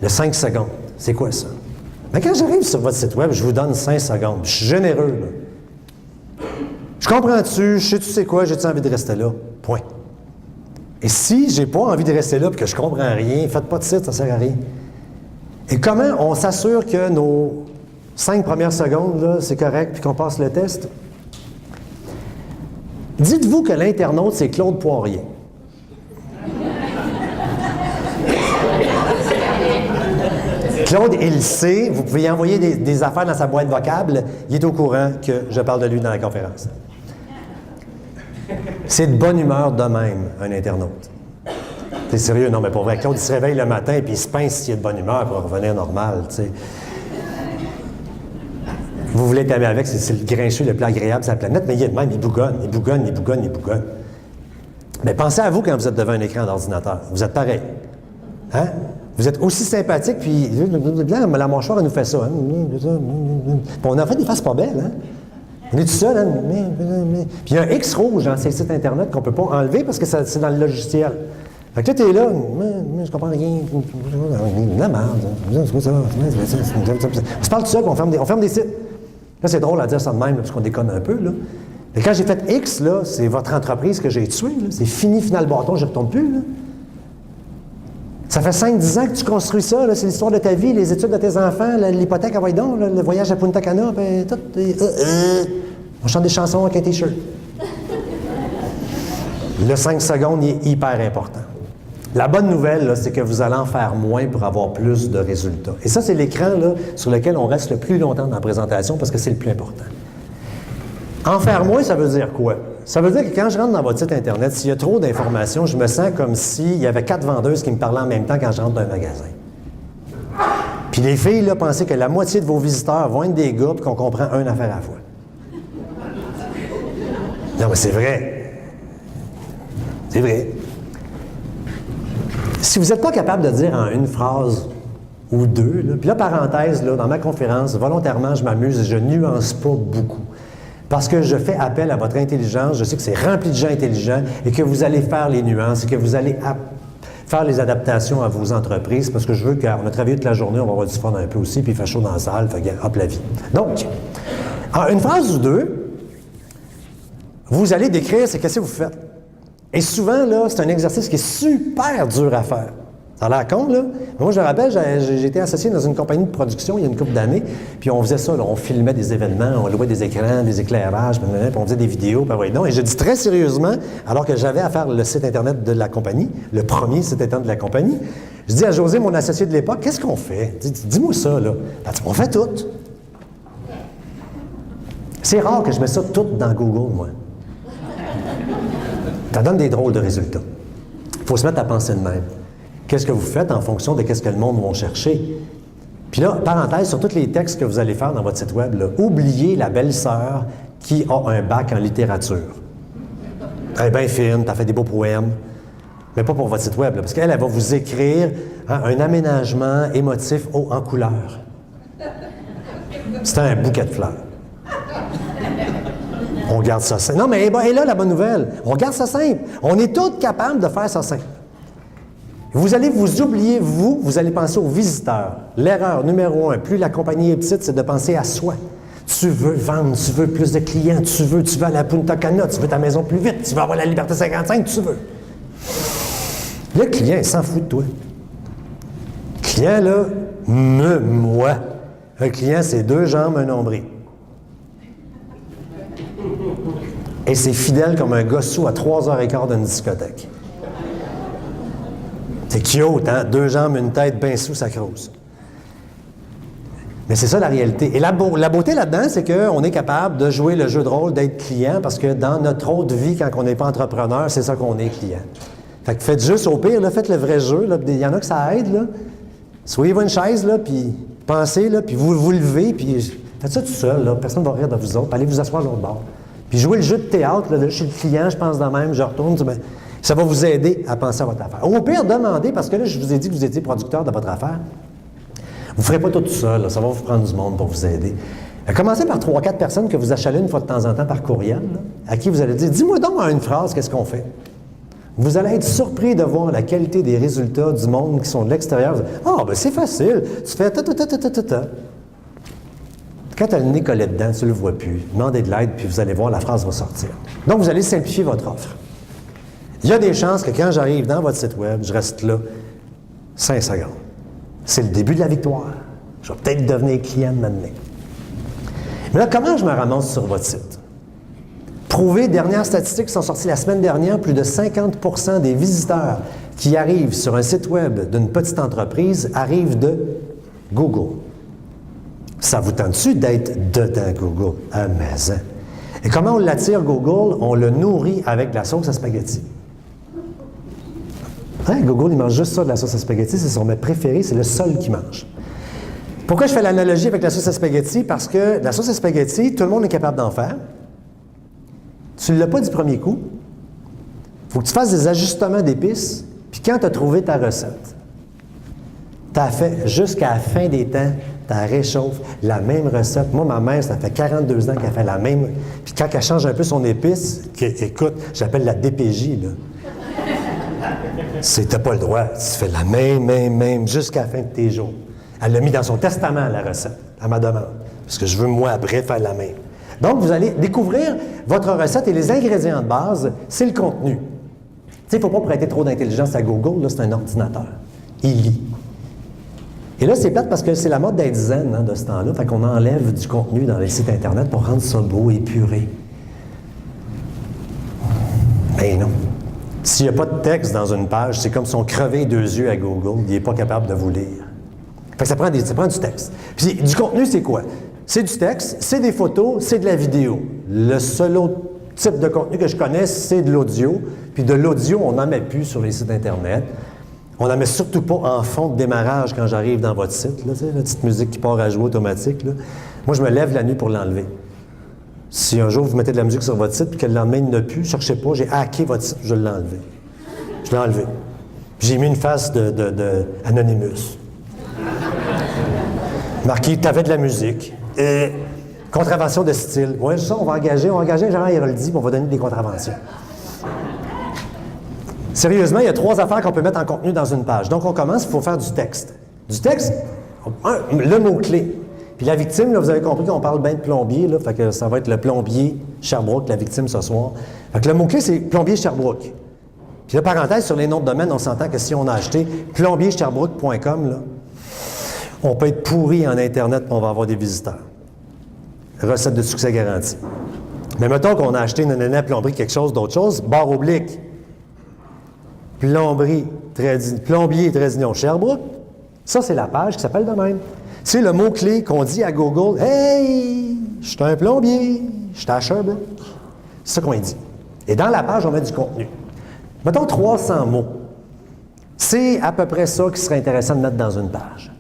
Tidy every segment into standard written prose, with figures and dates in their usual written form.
Le 5 secondes, c'est quoi ça? Mais quand j'arrive sur votre site web, je vous donne 5 secondes. Je suis généreux, là. Je comprends-tu, je sais-tu c'est quoi, j'ai-tu envie de rester là? Point. Et si j'ai pas envie de rester là et que je comprends rien, faites pas de site, ça sert à rien. Et comment on s'assure que nos 5 premières secondes, là, c'est correct, puis qu'on passe le test? Dites-vous que l'internaute, c'est Claude Poirier. Claude, il le sait, vous pouvez y envoyer des affaires dans sa boîte vocable, il est au courant que je parle de lui dans la conférence. C'est de bonne humeur de même, un internaute. T'es sérieux? Non, mais pour vrai, Claude, il se réveille le matin et puis il se pince s'il est de bonne humeur pour revenir normal, tu sais. Vous voulez être ami avec, c'est le grincheux le plus agréable sur la planète, mais il est de même, il bougonne. Mais pensez à vous quand vous êtes devant un écran d'ordinateur. Vous êtes pareil. Hein? Vous êtes aussi sympathique, puis là, la mâchoire, elle nous fait ça. Hein? Puis on a fait des faces pas belles, hein? On est tout seul, hein? Puis il y a un X rouge dans ces sites Internet qu'on ne peut pas enlever parce que c'est dans le logiciel. Fait que là, tu es là, je comprends rien. La merde. On se parle tout seul, on ferme des sites. Là, c'est drôle à dire ça de même, parce qu'on déconne un peu, là. Mais quand j'ai fait X, là, c'est votre entreprise que j'ai tuée, là. C'est fini, final bâton, je ne retourne plus, là. Ça fait 5-10 ans que tu construis ça, là. C'est l'histoire de ta vie, les études de tes enfants, l'hypothèque à Voidon, le voyage à Punta Cana, ben, tout. On chante des chansons avec un T-shirt. Le 5 secondes, il est hyper important. La bonne nouvelle, là, c'est que vous allez en faire moins pour avoir plus de résultats. Et ça, c'est l'écran là, sur lequel on reste le plus longtemps dans la présentation parce que c'est le plus important. En faire moins, ça veut dire quoi? Ça veut dire que quand je rentre dans votre site Internet, s'il y a trop d'informations, je me sens comme s'il y avait 4 vendeuses qui me parlaient en même temps quand je rentre dans un magasin. Puis les filles, là, pensaient que la moitié de vos visiteurs vont être des gars puis qu'on comprend une affaire à la fois. Non, mais c'est vrai. C'est vrai. Si vous n'êtes pas capable de dire en une phrase ou deux, là, puis là, parenthèse, là, dans ma conférence, volontairement, je m'amuse et je nuance pas beaucoup. Parce que je fais appel à votre intelligence, je sais que c'est rempli de gens intelligents et que vous allez faire les nuances et que vous allez faire les adaptations à vos entreprises parce que je veux qu'on a travaillé toute la journée, on va avoir du fun un peu aussi, puis il fait chaud dans la salle, fait que, hop, la vie. Donc, en une phrase ou deux, vous allez décrire ce que vous faites. Et souvent, là, c'est un exercice qui est super dur à faire. Ça a l'air con, là. Mais moi, je me rappelle, j'ai été associé dans une compagnie de production il y a une couple d'années, puis on faisait ça, là, on filmait des événements, on louait des écrans, des éclairages, puis on faisait des vidéos, puis non. Et je dis très sérieusement, alors que j'avais à faire le site Internet de la compagnie, le premier site Internet de la compagnie, je dis à José, mon associé de l'époque, qu'est-ce qu'on fait? Dis-moi ça, là. On fait tout. C'est rare que je mette ça tout dans Google, moi. Ça donne des drôles de résultats. Il faut se mettre à penser de même. Qu'est-ce que vous faites en fonction de qu'est-ce que le monde va chercher? Puis là, parenthèse, sur tous les textes que vous allez faire dans votre site web, là, oubliez la belle-sœur qui a un bac en littérature. Elle est bien fine, t'as fait des beaux poèmes, mais pas pour votre site web, là, parce qu'elle va vous écrire un aménagement émotif haut en couleur. C'est un bouquet de fleurs. On garde ça simple. Non, mais et là, la bonne nouvelle, on garde ça simple. On est tous capables de faire ça simple. Vous allez vous oublier, vous allez penser aux visiteurs. L'erreur numéro 1, plus la compagnie est petite, c'est de penser à soi. Tu veux vendre, tu veux plus de clients, tu veux à la Punta Cana, tu veux ta maison plus vite, tu veux avoir la Liberté 55, tu veux. Le client, il s'en fout de toi. Le client, là, moi. Un client, c'est 2 jambes, un nombril. Et c'est fidèle comme un gossou à 3h15 d'une discothèque. C'est cute, hein? 2 jambes, une tête, bien sous, ça creuse. Mais c'est ça la réalité. Et la beauté là-dedans, c'est qu'on est capable de jouer le jeu de rôle d'être client parce que dans notre autre vie, quand on n'est pas entrepreneur, c'est ça qu'on est client. Fait que faites juste au pire, là, faites le vrai jeu. Il y en a que ça aide. Là. Soyez-vous une chaise, là, puis pensez, là, puis vous vous levez, puis faites ça tout seul. Là. Personne ne va rire de vous autres. Puis allez vous asseoir à l'autre bord. Puis jouez le jeu de théâtre. Là, je suis le client, je pense de même, je retourne. Ça va vous aider à penser à votre affaire. Au pire, demandez, parce que là, je vous ai dit que vous étiez producteur de votre affaire. Vous ne ferez pas tout seul, là, ça va vous prendre du monde pour vous aider. Commencez par 3-4 personnes que vous achalez une fois de temps en temps par courriel, là, à qui vous allez dire « Dis-moi donc en une phrase, qu'est-ce qu'on fait? » Vous allez être surpris de voir la qualité des résultats du monde qui sont de l'extérieur. Ah, ben c'est facile. Tu fais ta. Quand tu as le nez collé dedans, tu ne le vois plus. Demandez de l'aide, puis vous allez voir, la phrase va sortir. Donc, vous allez simplifier votre offre. Il y a des chances que quand j'arrive dans votre site web, je reste là 5 secondes. C'est le début de la victoire. Je vais peut-être devenir client maintenant. Mais là, comment je me ramasse sur votre site? Prouvé, dernières statistiques qui sont sorties la semaine dernière, plus de 50% des visiteurs qui arrivent sur un site web d'une petite entreprise arrivent de Google. Ça vous tente-tu d'être dedans Google? Ah, mais hein. Et comment on l'attire Google? On le nourrit avec de la sauce à spaghetti. Hein, Google, il mange juste ça, de la sauce à spaghetti. C'est son mets préféré, c'est le seul qu'il mange. Pourquoi je fais l'analogie avec la sauce à spaghetti? Parce que la sauce à spaghetti, tout le monde est capable d'en faire. Tu ne l'as pas du premier coup. Il faut que tu fasses des ajustements d'épices, puis quand tu as trouvé ta recette, tu as fait jusqu'à la fin des temps, tu réchauffes la même recette. Moi, ma mère, ça fait 42 ans qu'elle fait la même. Puis quand elle change un peu son épice, écoute, j'appelle la DPJ, là. T'as pas le droit. Tu fais la même, jusqu'à la fin de tes jours. Elle l'a mis dans son testament, la recette, à ma demande. Parce que je veux, moi, après, faire la même. Donc, vous allez découvrir votre recette et les ingrédients de base, c'est le contenu. Tu sais, il ne faut pas prêter trop d'intelligence à Google, là, c'est un ordinateur. Il lit. Et là, c'est plate parce que c'est la mode d'être zen de ce temps-là. Fait qu'on enlève du contenu dans les sites Internet pour rendre ça beau, épuré. Mais non. S'il n'y a pas de texte dans une page, c'est comme si on crevait les 2 yeux à Google. Il n'est pas capable de vous lire. Fait que ça prend du texte. Puis du contenu, c'est quoi? C'est du texte, c'est des photos, c'est de la vidéo. Le seul autre type de contenu que je connais, c'est de l'audio. Puis de l'audio, on n'en met plus sur les sites Internet. On n'en met surtout pas en fond de démarrage quand j'arrive dans votre site. Là, la petite musique qui part à jouer automatique. Là. Moi, je me lève la nuit pour l'enlever. Si un jour vous mettez de la musique sur votre site et que le lendemain il n'y en a plus, ne cherchez pas, j'ai hacké votre site, je l'ai enlevé. Je l'ai enlevé. J'ai mis une face de Anonymous. Marqué, t'avais de la musique. Contravention de style. Oui, ça, on va engager Jean Héroldi, puis on va donner des contraventions. Sérieusement, il y a 3 affaires qu'on peut mettre en contenu dans une page. Donc, on commence, il faut faire du texte. Du texte, le mot-clé. Puis la victime, là, vous avez compris qu'on parle bien de plombier, là, fait que ça va être le plombier Sherbrooke, la victime ce soir. Fait que le mot-clé, c'est plombier Sherbrooke. Puis la parenthèse, sur les noms de domaine, on s'entend que si on a acheté plombiersherbrooke.com, là, on peut être pourri en Internet et on va avoir des visiteurs. Recette de succès garantie. Mais mettons qu'on a acheté une plomberie, quelque chose d'autre chose, barre oblique. Plombier Trésignon Sherbrooke. Ça, c'est la page qui s'appelle de même. C'est le mot-clé qu'on dit à Google. Hey, je suis un plombier, je suis à Sherbrooke. C'est ça qu'on dit. Et dans la page, on met du contenu. Mettons 300 mots. C'est à peu près ça qui serait intéressant de mettre dans une page.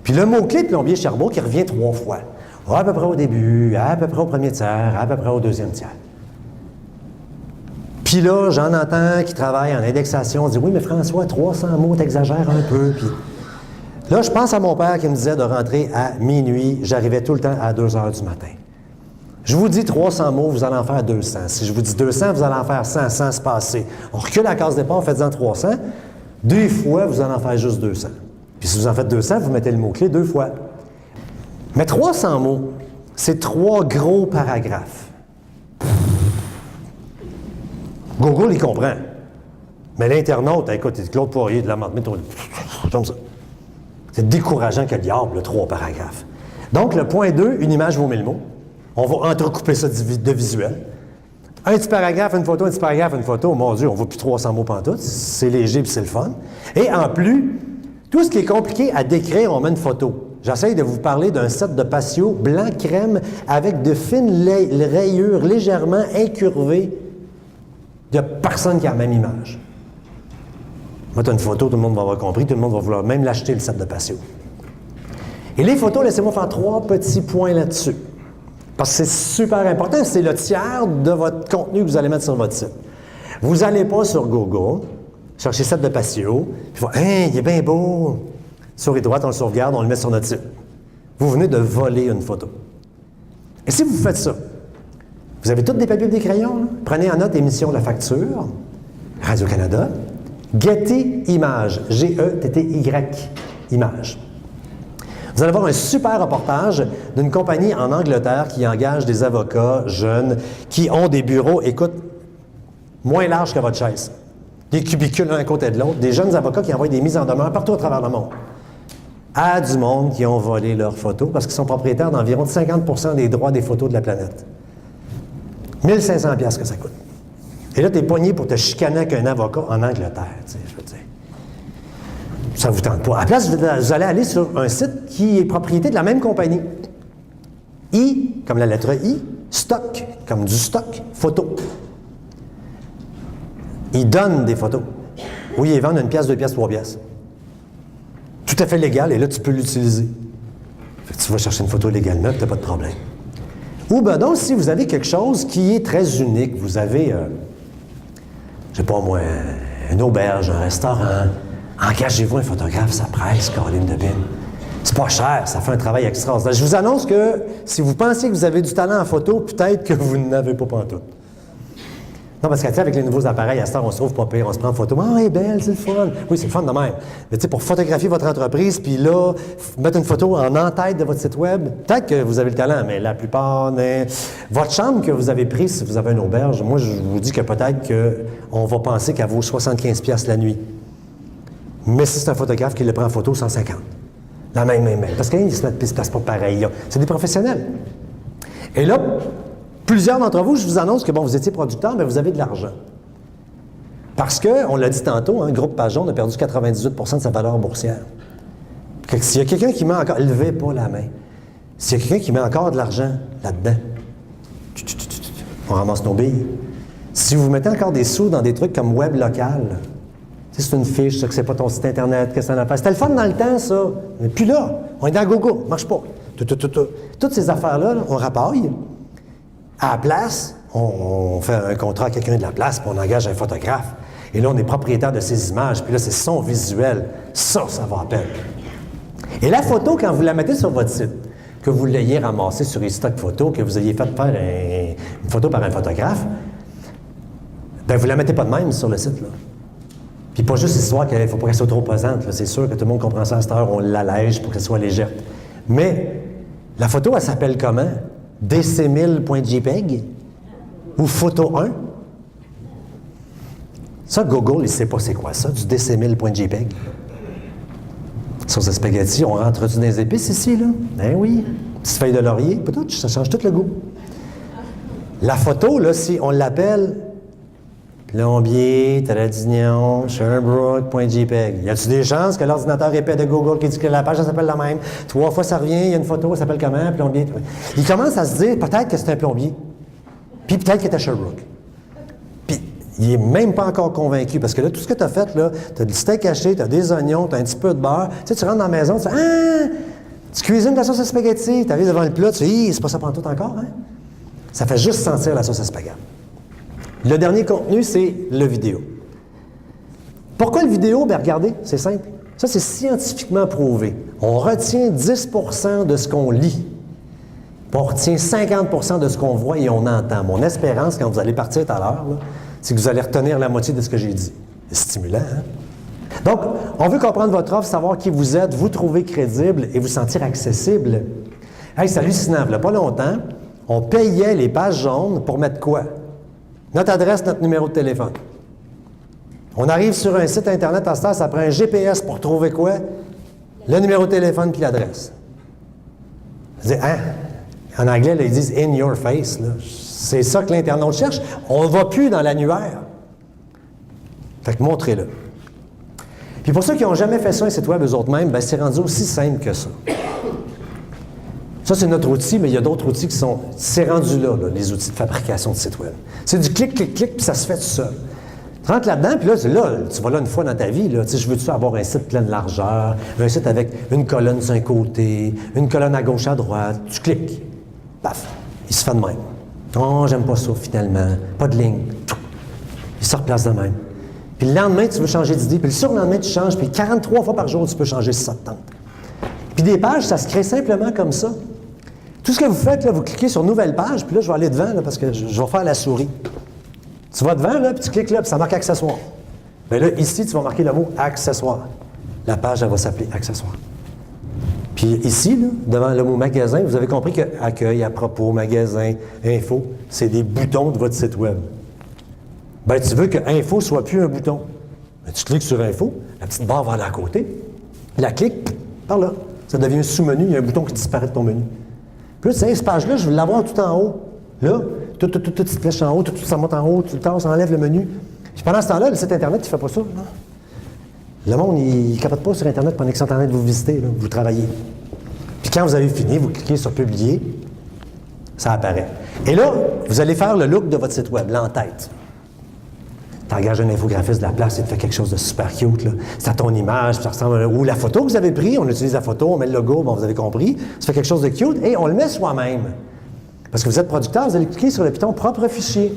Puis le mot-clé plombier Sherbrooke, il revient 3 fois. À peu près au début, à peu près au premier tiers, à peu près au deuxième tiers. Puis là, j'en entends qui travaillent en indexation. On dit, oui, mais François, 300 mots, t'exagères un peu. Puis là, je pense à mon père qui me disait de rentrer à minuit. J'arrivais tout le temps à 2 heures du matin. Je vous dis 300 mots, vous allez en faire 200. Si je vous dis 200, vous allez en faire 100 sans se passer. On recule la case départ, faites-en 300. 2 fois, vous allez en faire juste 200. Puis si vous en faites 200, vous mettez le mot-clé 2 fois. Mais 300 mots, c'est 3 gros paragraphes. Google, il comprend. Mais l'internaute, écoute, Claude Poirier de la Martinique, comme ça. C'est décourageant que le diable, 3 paragraphes. Donc, le point 2, une image vaut 1000 mots. On va entrecouper ça de visuel. Un petit paragraphe, une photo, un petit paragraphe, une photo. Mon Dieu, on ne voit plus 300 mots pantoute. C'est léger et c'est le fun. Et en plus, tout ce qui est compliqué à décrire, on met une photo. J'essaye de vous parler d'un set de patio blanc crème avec de fines rayures légèrement incurvées. Il n'y a personne qui a la même image. Moi, tu as une photo, tout le monde va avoir compris, tout le monde va vouloir même l'acheter, le set de patio. Et les photos, laissez-moi faire 3 petits points là-dessus. Parce que c'est super important, c'est le tiers de votre contenu que vous allez mettre sur votre site. Vous n'allez pas sur Google, chercher set de patio, puis voir, hein, il est bien beau. Souris droite, on le sauvegarde, on le met sur notre site. Vous venez de voler une photo. Et si vous faites ça, vous avez tous des papiers et des crayons, là? Prenez en note émission de la facture, Radio-Canada, Getty Images, G-E-T-T-Y, Images. Vous allez voir un super reportage d'une compagnie en Angleterre qui engage des avocats jeunes qui ont des bureaux, écoute, moins larges que votre chaise. Des cubicules l'un à côté de l'autre, des jeunes avocats qui envoient des mises en demeure partout à travers le monde. À du monde qui ont volé leurs photos parce qu'ils sont propriétaires d'environ 50% des droits des photos de la planète. 1500$ que ça coûte. Et là, tu es pogné pour te chicaner avec un avocat en Angleterre, tu sais, je veux dire. Ça ne vous tente pas. À la place, vous allez aller sur un site qui est propriété de la même compagnie. I, comme la lettre I, stock, comme du stock, photo. Ils donnent des photos. Oui, ils vendent 1 pièce, 2 pièces, 3 pièces. Tout à fait légal, et là, tu peux l'utiliser. Tu vas chercher une photo légalement, tu n'as pas de problème. Ou bien donc, si vous avez quelque chose qui est très unique, vous avez, je ne sais pas moi, une auberge, un restaurant, engagez-vous un photographe, ça presse, Caroline Debine. C'est pas cher, ça fait un travail extraordinaire. Je vous annonce que si vous pensez que vous avez du talent en photo, peut-être que vous n'avez pas pantoute. Non, parce que, tu sais, avec les nouveaux appareils, à ce temps, on se trouve pas pire, on se prend en photo. Ah, elle est belle, c'est le fun. Oui, c'est le fun de même. Mais tu sais, pour photographier votre entreprise, puis là, mettre une photo en en-tête de votre site Web, peut-être que vous avez le talent, mais la plupart, votre chambre que vous avez prise, si vous avez une auberge, moi, je vous dis que peut-être qu'on va penser qu'elle vaut 75$ la nuit. Mais si c'est un photographe qui le prend en photo, 150$. La même. Parce qu'ils se placent pas pareil. C'est des professionnels. Et là, plusieurs d'entre vous, je vous annonce que, bon, vous étiez producteur, mais vous avez de l'argent. Parce que, on l'a dit tantôt, Groupe Pajon a perdu 98% de sa valeur boursière. S'il y a quelqu'un qui met encore... Levez pas la main. S'il y a quelqu'un qui met encore de l'argent là-dedans, on ramasse nos billes. Si vous mettez encore des sous dans des trucs comme web local, c'est une fiche, ça, que c'est pas ton site Internet, que ça n'a pas... C'était le fun dans le temps, ça. Mais puis là, on est dans Google, marche pas. Toutes ces affaires-là, on rapaille. À la place, on fait un contrat à quelqu'un de la place, puis on engage un photographe. Et là, on est propriétaire de ces images, puis là, c'est son visuel. Ça va à peine. Et la photo, quand vous la mettez sur votre site, que vous l'ayez ramassée sur les stocks photos, que vous ayez fait faire une photo par un photographe, bien, vous ne la mettez pas de même sur le site, là. Puis pas juste l'histoire qu'il ne faut pas qu'elle soit trop pesante, là. C'est sûr que tout le monde comprend ça à cette heure, on l'allège pour qu'elle soit légère. Mais la photo, elle s'appelle comment? DC1000.jpg ou photo 1. Ça, Google, il ne sait pas c'est quoi ça, du DC1000.jpg. Sauce à spaghetti, on rentre-tu dans les épices ici, là? Ben oui. Petite feuille de laurier, peut-être, ça change tout le goût. La photo, là, si on l'appelle Plombier, Tradignan, Sherbrooke.jpg. Y a-t-il des chances que l'ordinateur épais de Google qui dit que la page elle s'appelle la même, 3 fois ça revient, il y a une photo, elle s'appelle comment? Plombier. Il commence à se dire peut-être que c'est un plombier. Puis peut-être qu'il est à Sherbrooke. Puis il n'est même pas encore convaincu parce que là, tout ce que tu as fait, là, tu as du steak haché, tu as des oignons, tu as un petit peu de beurre. Tu sais, tu rentres dans la maison, tu dis ah! Tu cuisines de la sauce à spaghetti, tu arrives devant le plat, tu dis c'est pas ça pantoute encore, hein? Ça fait juste sentir la sauce à spaghetti. Le dernier contenu, c'est le vidéo. Pourquoi le vidéo? Bien, regardez, c'est simple. Ça, c'est scientifiquement prouvé. On retient 10% de ce qu'on lit. On retient 50% de ce qu'on voit et on entend. Mon espérance, quand vous allez partir tout à l'heure, c'est que vous allez retenir la moitié de ce que j'ai dit. C'est stimulant, hein? Donc, on veut comprendre votre offre, savoir qui vous êtes, vous trouver crédible et vous sentir accessible. Hey, c'est hallucinant. Il n'y a pas longtemps, on payait les pages jaunes pour mettre quoi? Notre adresse, notre numéro de téléphone. On arrive sur un site Internet à ce temps, ça prend un GPS pour trouver quoi? Le numéro de téléphone puis l'adresse. Hein? En anglais, là, ils disent « in your face ». C'est ça que l'Internaute cherche. On ne va plus dans l'annuaire. Fait que montrez-le. Puis pour ceux qui n'ont jamais fait ça, un site web eux-mêmes, bien, c'est rendu aussi simple que ça. Ça, c'est notre outil, mais il y a d'autres outils qui sont... C'est rendu là, les outils de fabrication de sites web. C'est du clic, clic, clic, puis ça se fait tout seul. Tu rentres là-dedans, puis là, tu vas là une fois dans ta vie, là, tu sais, je veux-tu avoir un site plein de largeur, un site avec une colonne sur un côté, une colonne à gauche, à droite, tu cliques. Paf, il se fait de même. Oh, j'aime pas ça, finalement. Pas de ligne. Il se replace de même. Puis le lendemain, tu veux changer d'idée, puis le surlendemain, tu changes, puis 43 fois par jour, tu peux changer si ça te tente. Puis des pages, ça se crée simplement comme ça. Tout ce que vous faites, là, vous cliquez sur « Nouvelle page », puis là, je vais aller devant, là, parce que je vais faire la souris. Tu vas devant, là, puis tu cliques là, puis ça marque « Accessoires ». Bien là, ici, tu vas marquer le mot « accessoire ». La page, elle va s'appeler « accessoire ». Puis ici, là, devant le mot « magasin », vous avez compris que « accueil »,« à propos »,« magasin »,« info », c'est des boutons de votre site web. Bien, tu veux que « info » ne soit plus un bouton. Bien, tu cliques sur « info », la petite barre va aller à côté, la clique, par là. Ça devient un sous-menu, il y a un bouton qui disparaît de ton menu. Puis là, cette page-là, je veux l'avoir tout en haut. Là, toute petite flèche en haut, tout ça monte en haut, tout le temps, ça enlève le menu. Puis pendant ce temps-là, le site Internet, il ne fait pas ça. Non? Le monde, il ne capote pas sur Internet pendant que sur Internet, vous visitez, là, vous travaillez. Puis quand vous avez fini, vous cliquez sur « Publier », ça apparaît. Et là, vous allez faire le look de votre site web, l'en-tête. Tu engages un infographiste de la place, il te fait quelque chose de super cute, là. C'est à ton image, ça ressemble à... Ou la photo que vous avez prise, on utilise la photo, on met le logo, bon, vous avez compris. Ça fait quelque chose de cute, et on le met soi-même. Parce que vous êtes producteur, vous allez cliquer sur le piton « Propre fichier ».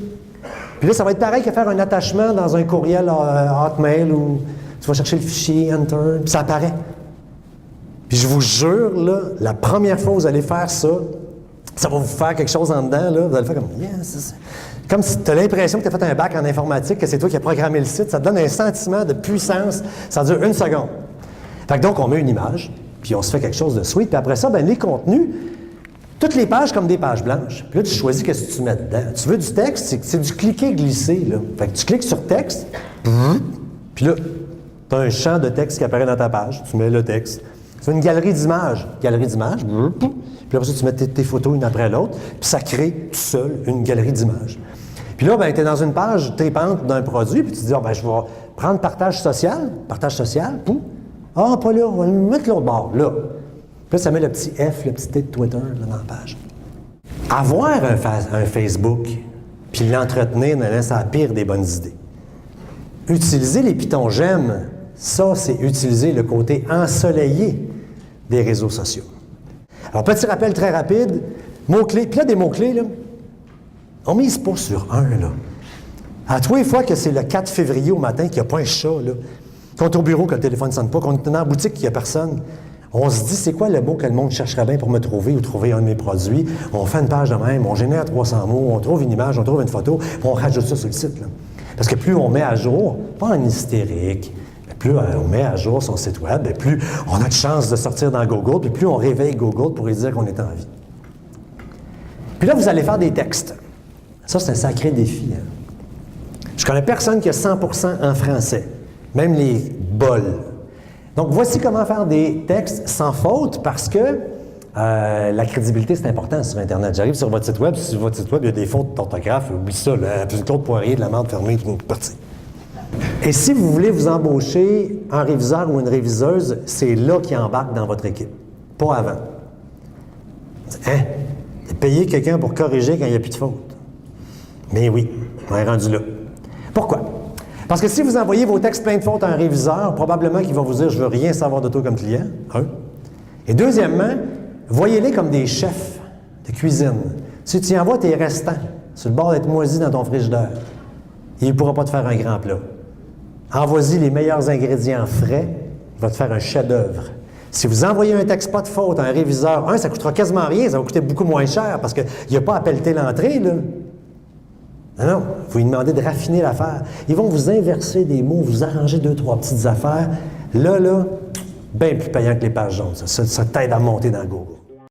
Puis là, ça va être pareil que faire un attachement dans un courriel Hotmail où tu vas chercher le fichier, Enter, puis ça apparaît. Puis je vous jure, là, la première fois que vous allez faire ça, ça va vous faire quelque chose en dedans, là. Vous allez faire comme « Yes! » Comme si tu as l'impression que tu as fait un bac en informatique, que c'est toi qui as programmé le site. Ça te donne un sentiment de puissance. Ça dure 1 seconde. Fait que donc, on met une image, puis on se fait quelque chose de sweet. Puis après ça, bien, les contenus, toutes les pages comme des pages blanches. Puis là, tu choisis qu'est-ce que tu mets dedans. Tu veux du texte, c'est du cliquer-glisser, là. Fait que tu cliques sur texte, puis là, tu as un champ de texte qui apparaît dans ta page. Tu mets le texte. Tu veux une galerie d'images. Galerie d'images. Puis après ça, tu mets tes photos une après l'autre, puis ça crée tout seul une galerie d'images. Puis là, ben, tu es dans une page trépante d'un produit, puis tu te dis, ben, je vais prendre partage social, pouf. Ah, pas là, on va le mettre l'autre bord, là. Puis là, ça met le petit F, le petit T de Twitter là, dans la page. Avoir un Facebook, puis l'entretenir, c'est la pire des bonnes idées. Utiliser les pitons j'aime, ça, c'est utiliser le côté ensoleillé des réseaux sociaux. Alors, petit rappel très rapide, mots-clés, puis là, des mots-clés, là, on ne mise pas sur un, là. À tous les fois que c'est le 4 février au matin qu'il n'y a pas un chat, là, qu'on est au bureau, que le téléphone ne sonne pas, qu'on est dans la boutique, qu'il n'y a personne, on se dit, c'est quoi le mot que le monde chercherait bien pour me trouver ou trouver un de mes produits? On fait une page de même, on génère 300 mots, on trouve une image, on trouve une photo, puis on rajoute ça sur le site, là. Parce que plus on met à jour, pas en hystérique, mais plus on met à jour son site web, et plus on a de chances de sortir dans Google, puis plus on réveille Google pour lui dire qu'on est en vie. Puis là, vous allez faire des textes. Ça, c'est un sacré défi. Hein? Je connais personne qui a 100% en français, même les bols. Donc, voici comment faire des textes sans faute, parce que la crédibilité, c'est important sur Internet. J'arrive sur votre site web, si sur votre site web, il y a des fautes d'orthographe, oublie ça, là, puis une Claude Poirier, de la merde fermée, tout le monde est parti. Et si vous voulez vous embaucher un réviseur ou une réviseuse, c'est là qui embarque dans votre équipe, pas avant. Hein? Payer quelqu'un pour corriger quand il n'y a plus de faute. Mais oui, on est rendu là. Pourquoi? Parce que si vous envoyez vos textes pleins de fautes à un réviseur, probablement qu'il va vous dire « je veux rien savoir de toi comme client ». Et deuxièmement, voyez-les comme des chefs de cuisine. Si tu y envoies tes restants sur le bord d'être moisi dans ton frigidaire, il ne pourra pas te faire un grand plat. Envoie-y les meilleurs ingrédients frais, il va te faire un chef-d'œuvre. Si vous envoyez un texte pas de faute à un réviseur, ça ne coûtera quasiment rien, ça va coûter beaucoup moins cher parce qu'il n'y a pas à pelleter l'entrée, là. Non, vous lui demandez de raffiner l'affaire. Ils vont vous inverser des mots, vous arranger 2-3 petites affaires. Là, bien plus payant que les pages jaunes. Ça t'aide à monter dans Google.